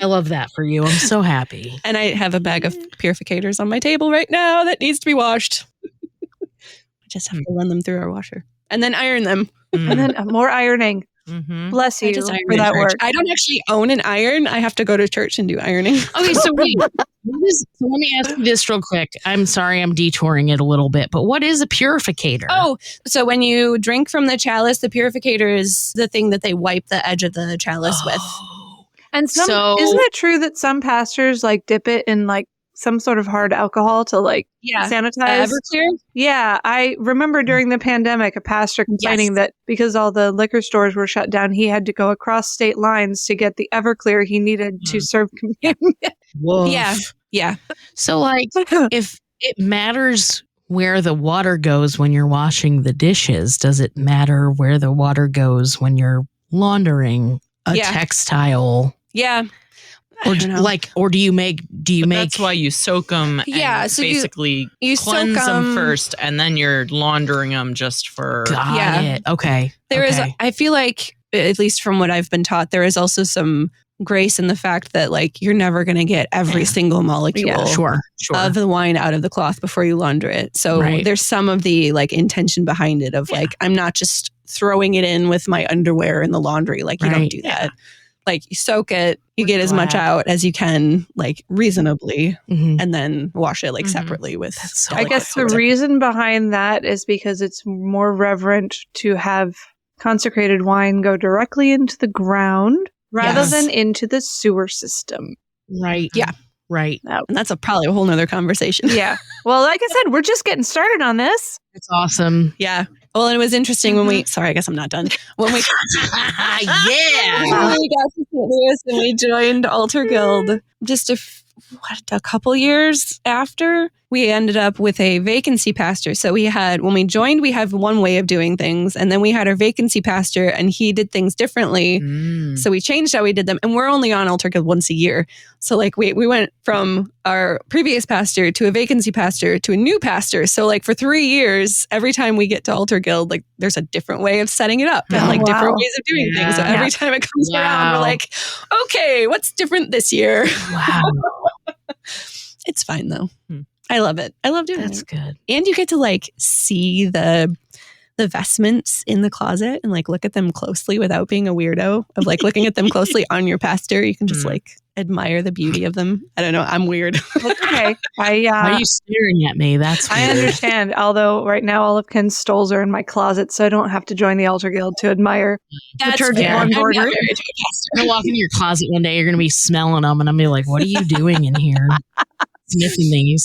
Speaker 3: I love that for you. I'm so happy.
Speaker 1: And I have a bag of purificators on my table right now that needs to be washed. I just have to run them through our washer. and then iron them.
Speaker 4: And then more ironing.
Speaker 2: Mm-hmm.
Speaker 4: Bless you
Speaker 1: I just iron
Speaker 4: for
Speaker 1: in
Speaker 4: that
Speaker 1: church.
Speaker 4: work.
Speaker 1: I don't actually own an iron. I have to go to church and do ironing.
Speaker 3: Okay, so wait. So let me ask you this real quick. I'm sorry I'm detouring it a little bit, but what is a purificator?
Speaker 1: Oh, so when you drink from the chalice, the purificator is the thing that they wipe the edge of the chalice with.
Speaker 4: And
Speaker 3: So-
Speaker 4: isn't it true that some pastors like dip it in like some sort of hard alcohol to like sanitize?
Speaker 1: Everclear?
Speaker 4: Yeah, I remember during the pandemic, a pastor complaining that because all the liquor stores were shut down, he had to go across state lines to get the Everclear he needed to serve communion.
Speaker 3: Woof.
Speaker 1: Yeah.
Speaker 3: So, like, if it matters where the water goes when you're washing the dishes, does it matter where the water goes when you're laundering a textile?
Speaker 1: Yeah.
Speaker 3: Or do you make?
Speaker 2: That's why you soak them. And
Speaker 1: so
Speaker 2: basically
Speaker 1: you
Speaker 2: cleanse
Speaker 1: soak
Speaker 2: them first, and then you're laundering them just for.
Speaker 3: Got it. Okay.
Speaker 1: There is. I feel like, at least from what I've been taught, there is also some grace in the fact that like you're never going to get every single molecule
Speaker 3: Sure.
Speaker 1: of the wine out of the cloth before you launder it. So there's some of the like intention behind it of like I'm not just throwing it in with my underwear in the laundry. Like you don't do that. Like you soak it, you get as much out as you can, like reasonably, and then wash it like separately with.
Speaker 3: So
Speaker 4: I guess the reason behind that is because it's more reverent to have consecrated wine go directly into the ground rather than into the sewer system.
Speaker 3: Right.
Speaker 1: Yeah.
Speaker 3: Right.
Speaker 1: And that's probably a whole nother conversation.
Speaker 4: Yeah. Well, like I said, we're just getting started on this.
Speaker 3: It's awesome.
Speaker 1: Yeah. Well, and it was interesting when we, sorry, I guess I'm not done. When we,
Speaker 3: Yeah.
Speaker 1: when we got to St. Louis and we joined Altar Guild just a couple years after, we ended up with a vacancy pastor. So when we joined, we had one way of doing things. And then we had our vacancy pastor and he did things differently. So we changed how we did them. And we're only on Altar Guild once a year. So like we went from our previous pastor to a vacancy pastor to a new pastor. So like for 3 years, every time we get to Altar Guild, like there's a different way of setting it up and like different ways of doing things. So every time it comes around, we're like, okay, what's different this year?
Speaker 3: Wow.
Speaker 1: It's fine though. I love it. I love doing it.
Speaker 3: That's good.
Speaker 1: And you get to like see the vestments in the closet and like look at them closely without being a weirdo of like looking at them closely on your pastor. You can just like admire the beauty of them. I don't know. I'm weird.
Speaker 4: Okay.
Speaker 3: Why are you staring at me? That's weird.
Speaker 4: I understand. Although right now all of Ken's stoles are in my closet, so I don't have to join the Altar Guild to admire liturgical embroidery.
Speaker 3: You're going to walk into your closet one day, you're going to be smelling them, and I'm going to be like, what are you doing in here? Sniffing these.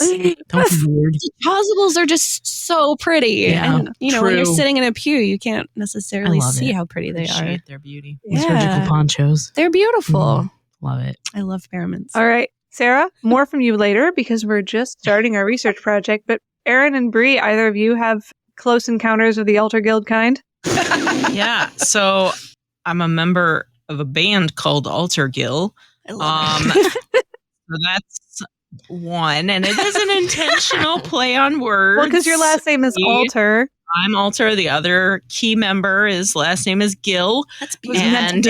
Speaker 3: Don't be weird.
Speaker 1: Chasubles are just so pretty.
Speaker 3: Yeah,
Speaker 1: and, you know, when you're sitting in a pew, you can't necessarily see how pretty they are.
Speaker 2: Their beauty.
Speaker 3: Liturgical ponchos.
Speaker 1: They're beautiful.
Speaker 3: Love it.
Speaker 1: I love paraments.
Speaker 4: All right, Sarah, more from you later because we're just starting our research project. But Aaron and Bree, either of you have close encounters with the Altar Guild kind?
Speaker 2: Yeah. So I'm a member of a band called Altar Guild.
Speaker 1: I love it.
Speaker 2: So that's one, and it is an intentional play on words.
Speaker 4: Well, because your last name is Altar.
Speaker 2: I'm Altar. The other key member, his last name is Gill.
Speaker 1: That's beautiful.
Speaker 2: And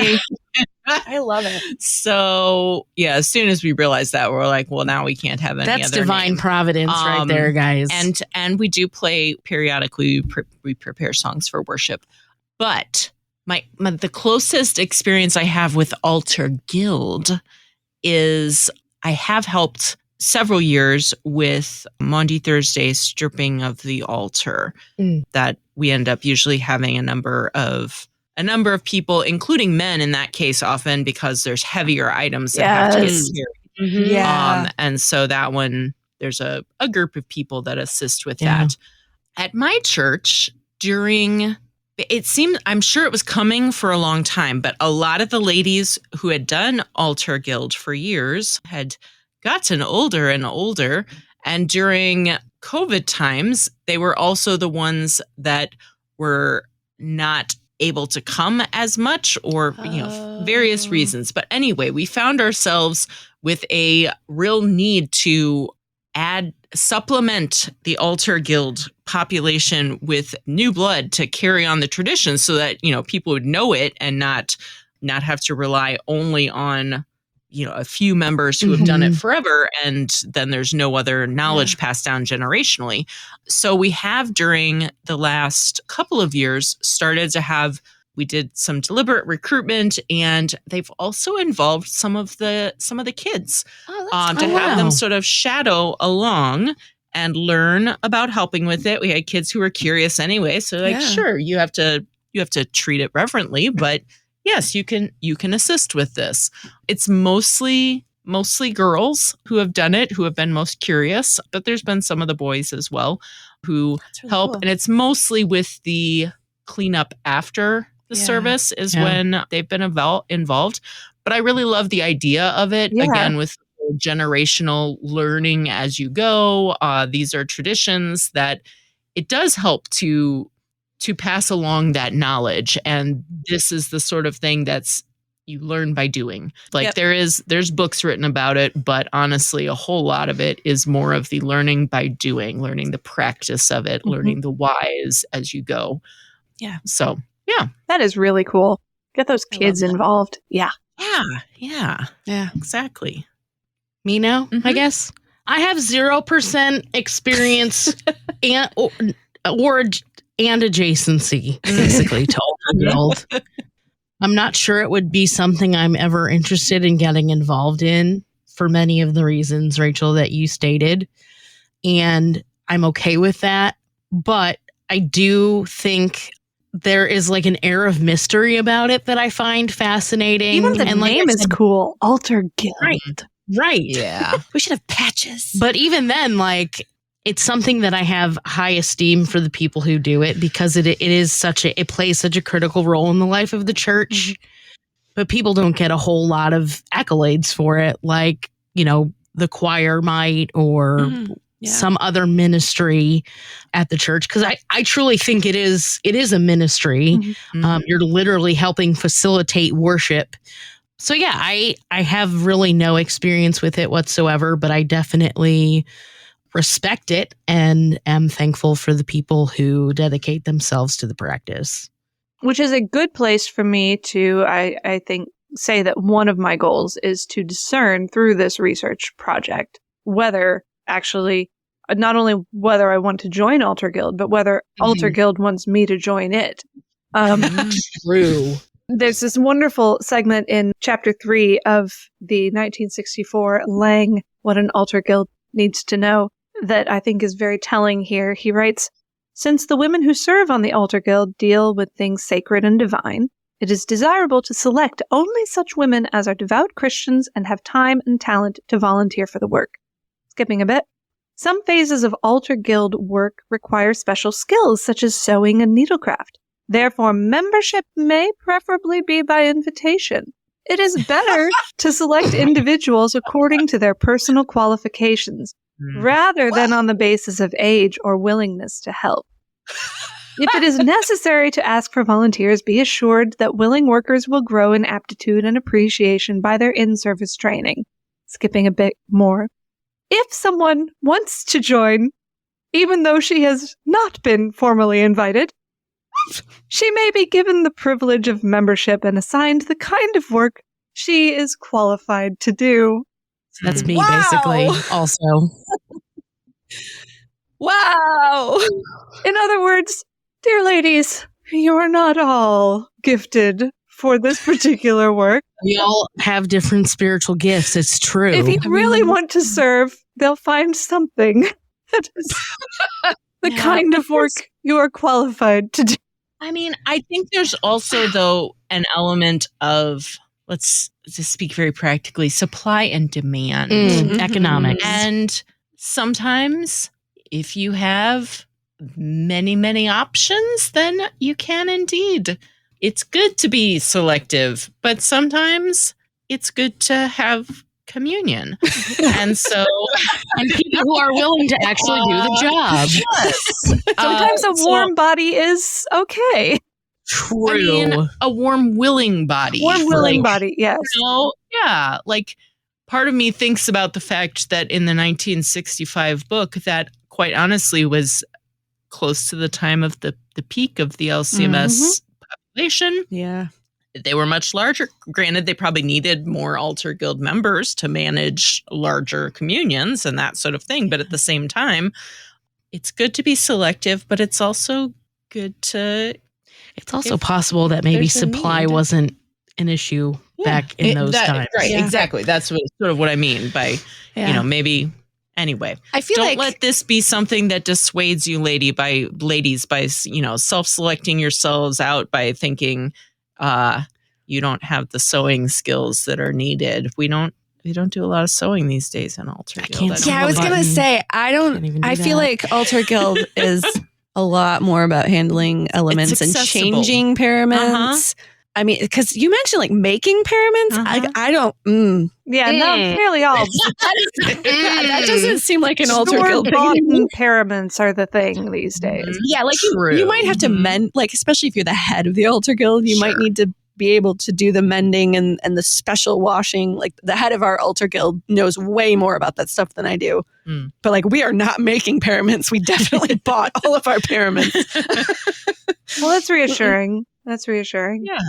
Speaker 1: I love it.
Speaker 2: So yeah, as soon as we realized that, we're like, well, now we can't have any
Speaker 3: That's
Speaker 2: other
Speaker 3: divine
Speaker 2: name.
Speaker 3: providence right there, guys.
Speaker 2: And we do play periodically. We prepare songs for worship, but the closest experience I have with Altar Guild is I have helped several years with Maundy Thursday stripping of the altar. That we end up usually having a number of people, including men in that case, often because there's heavier items that have to get carried.
Speaker 1: Yeah.
Speaker 2: And so that one, there's a group of people that assist with that. At my church, I'm sure it was coming for a long time, but a lot of the ladies who had done Altar Guild for years had gotten older and older. And during COVID times, they were also the ones that were not able to come as much or, various reasons. But anyway, we found ourselves with a real need to supplement the Altar Guild population with new blood to carry on the tradition so that, people would know it and not have to rely only on a few members who have done it forever, and then there's no other knowledge passed down generationally. So we have, during the last couple of years, we did some deliberate recruitment, and they've also involved some of the kids to have them sort of shadow along and learn about helping with it. We had kids who were curious anyway, so sure, you have to treat it reverently, but yes, you can assist with this. It's mostly girls who have done it, who have been most curious, but there's been some of the boys as well who help. Cool. And it's mostly with the cleanup after the service is when they've been involved. But I really love the idea of it, again, with generational learning as you go. These are traditions that it does help to pass along that knowledge. And this is the sort of thing that's you learn by doing. Like there's books written about it, but honestly, a whole lot of it is more of the learning by doing, learning the practice of it, learning the whys as you go.
Speaker 1: Yeah.
Speaker 2: So, yeah.
Speaker 4: That is really cool. Get those kids involved. Yeah.
Speaker 2: Yeah, exactly.
Speaker 3: Me now, I guess. I have 0% experience and adjacency, basically, to Altar Guild. I'm not sure it would be something I'm ever interested in getting involved in for many of the reasons, Rachel, that you stated. And I'm okay with that. But I do think there is like an air of mystery about it that I find fascinating.
Speaker 4: Even the name is cool. Altar Guild.
Speaker 3: Right.
Speaker 2: Yeah.
Speaker 1: We should have patches.
Speaker 3: But even then, like, it's something that I have high esteem for the people who do it, because it plays such a critical role in the life of the church. But people don't get a whole lot of accolades for it, like, the choir might, or some other ministry at the church. Because I truly think it is a ministry. You're literally helping facilitate worship. So yeah, I have really no experience with it whatsoever, but I definitely respect it and am thankful for the people who dedicate themselves to the practice.
Speaker 4: Which is a good place for me to, I think, say that one of my goals is to discern through this research project whether actually, not only whether I want to join Altar Guild, but whether Altar Guild wants me to join it.
Speaker 3: True.
Speaker 4: There's this wonderful segment in chapter 3 of the 1964 Lang, What an Altar Guild Needs to Know, that I think is very telling here. He writes, "Since the women who serve on the Altar Guild deal with things sacred and divine, it is desirable to select only such women as are devout Christians and have time and talent to volunteer for the work." Skipping a bit. "Some phases of Altar Guild work require special skills such as sewing and needlecraft. Therefore, membership may preferably be by invitation. It is better to select individuals according to their personal qualifications, rather than on the basis of age or willingness to help. If it is necessary to ask for volunteers, be assured that willing workers will grow in aptitude and appreciation by their in-service training." Skipping a bit more. "If someone wants to join, even though she has not been formally invited, she may be given the privilege of membership and assigned the kind of work she is qualified to do."
Speaker 3: That's me, basically, also.
Speaker 1: Wow.
Speaker 4: In other words, dear ladies, you are not all gifted for this particular work.
Speaker 3: We all have different spiritual gifts. It's true.
Speaker 4: If you really want to serve, they'll find something that is the kind of work you are qualified to do.
Speaker 2: I mean, I think there's also, though, an element of, let's just speak very practically, supply and demand.
Speaker 3: Economics.
Speaker 2: And sometimes if you have many, many options, then you can indeed. It's good to be selective, but sometimes it's good to have communion. And so...
Speaker 3: and people who are willing to actually do the job.
Speaker 2: Yes.
Speaker 4: Sometimes a warm body is okay.
Speaker 2: True. I mean, a warm, willing body.
Speaker 4: Warm, willing body, yes.
Speaker 2: Yeah. Like, part of me thinks about the fact that in the 1965 book, that quite honestly was close to the time of the peak of the LCMS population.
Speaker 1: Yeah.
Speaker 2: They were much larger. Granted, they probably needed more altar guild members to manage larger communions and that sort of thing. But at the same time, it's good to be selective, but it's also good to...
Speaker 3: It's also possible that maybe supply wasn't an issue back in those times.
Speaker 2: Right, exactly. That's sort of what I mean by, maybe... Anyway,
Speaker 1: I feel
Speaker 2: don't let this be something that dissuades you, ladies, by self-selecting yourselves out by thinking you don't have the sewing skills that are needed. We don't do a lot of sewing these days in Altar Guild.
Speaker 1: I was gonna say I feel like Altar Guild is a lot more about handling elements and changing paraments. I mean, because you mentioned like making paraments. I don't.
Speaker 4: Not nearly all.
Speaker 1: That doesn't seem like an Altar Guild thing.
Speaker 4: Paraments are the thing these days.
Speaker 1: Yeah, like you might have to mend, like especially if you're the head of the Altar Guild, you might need to be able to do the mending and the special washing. Like the head of our Altar Guild knows way more about that stuff than I do. But like we are not making paraments. We definitely bought all of our paraments.
Speaker 4: Well, that's reassuring. That's reassuring.
Speaker 2: Yeah.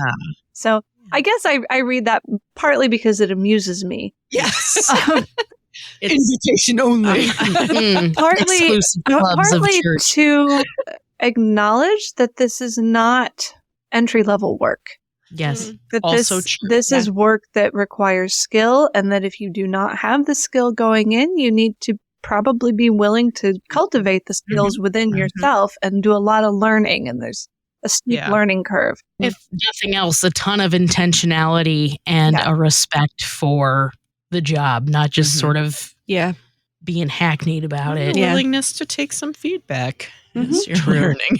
Speaker 4: So I guess I read that partly because it amuses me.
Speaker 1: Yes. Invitation only.
Speaker 4: Partly to acknowledge that this is not entry-level work.
Speaker 3: Yes.
Speaker 4: That
Speaker 2: also true.
Speaker 4: This is work that requires skill, and that if you do not have the skill going in, you need to probably be willing to cultivate the skills within yourself and do a lot of learning. And there's a steep learning curve.
Speaker 3: If nothing else, a ton of intentionality and a respect for the job, not just sort of being hackneyed about it.
Speaker 2: Willingness to take some feedback as you're learning.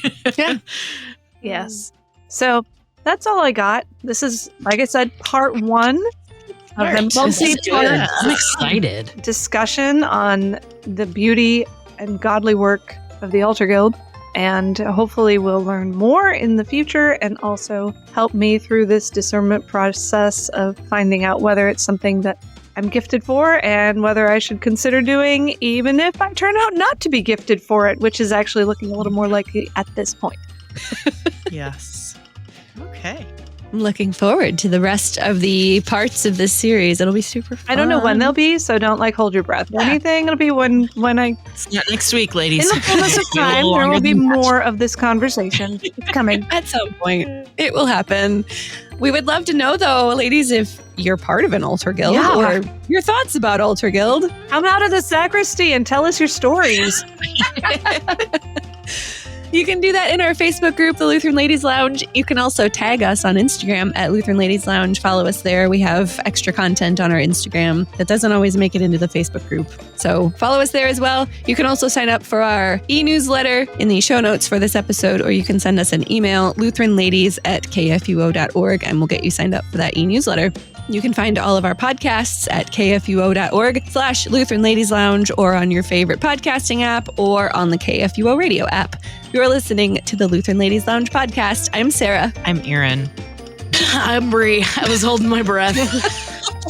Speaker 4: Yes. So that's all I got. This is, like I said, part 1 of the multi-part
Speaker 3: I'm excited
Speaker 4: discussion on the beauty and godly work of the Altar Guild. And hopefully we'll learn more in the future and also help me through this discernment process of finding out whether it's something that I'm gifted for and whether I should consider doing, even if I turn out not to be gifted for it, which is actually looking a little more likely at this point.
Speaker 2: Yes. Okay.
Speaker 1: I'm looking forward to the rest of the parts of this series. It'll be super fun.
Speaker 4: I don't know when they'll be, so don't hold your breath or anything. It'll be when I...
Speaker 2: It's not next week, ladies.
Speaker 4: In the fullness of time, there will be more of this conversation. It's coming.
Speaker 1: At some point, it will happen. We would love to know, though, ladies, if you're part of an Altar Guild or your thoughts about Altar Guild.
Speaker 4: Come out of the sacristy and tell us your stories.
Speaker 1: You can do that in our Facebook group, the Lutheran Ladies Lounge. You can also tag us on Instagram at Lutheran Ladies Lounge. Follow us there. We have extra content on our Instagram that doesn't always make it into the Facebook group. So follow us there as well. You can also sign up for our e-newsletter in the show notes for this episode, or you can send us an email, lutheranladies@kfuo.org, and we'll get you signed up for that e-newsletter. You can find all of our podcasts at kfuo.org/Lutheran Ladies Lounge, or on your favorite podcasting app, or on the KFUO radio app. You're listening to the Lutheran Ladies Lounge podcast. I'm Sarah.
Speaker 2: I'm Erin.
Speaker 3: I'm Bree. I was holding my breath.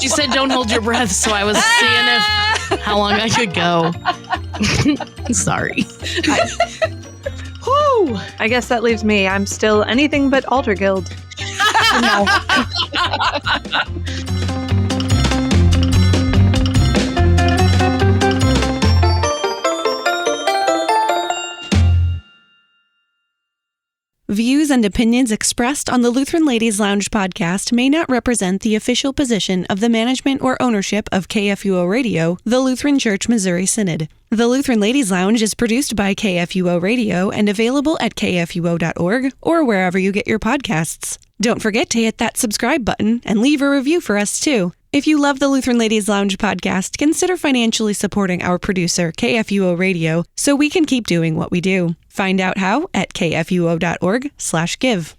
Speaker 3: She said don't hold your breath, so I was seeing how long I could go. Sorry.
Speaker 4: I guess that leaves me. I'm still anything but Altar Guild. No.
Speaker 1: Views and opinions expressed on the Lutheran Ladies Lounge podcast may not represent the official position of the management or ownership of KFUO Radio, the Lutheran Church Missouri Synod. The Lutheran Ladies Lounge is produced by KFUO Radio and available at kfuo.org or wherever you get your podcasts. Don't forget to hit that subscribe button and leave a review for us too. If you love the Lutheran Ladies Lounge podcast, consider financially supporting our producer, KFUO Radio, so we can keep doing what we do. Find out how at kfuo.org/give.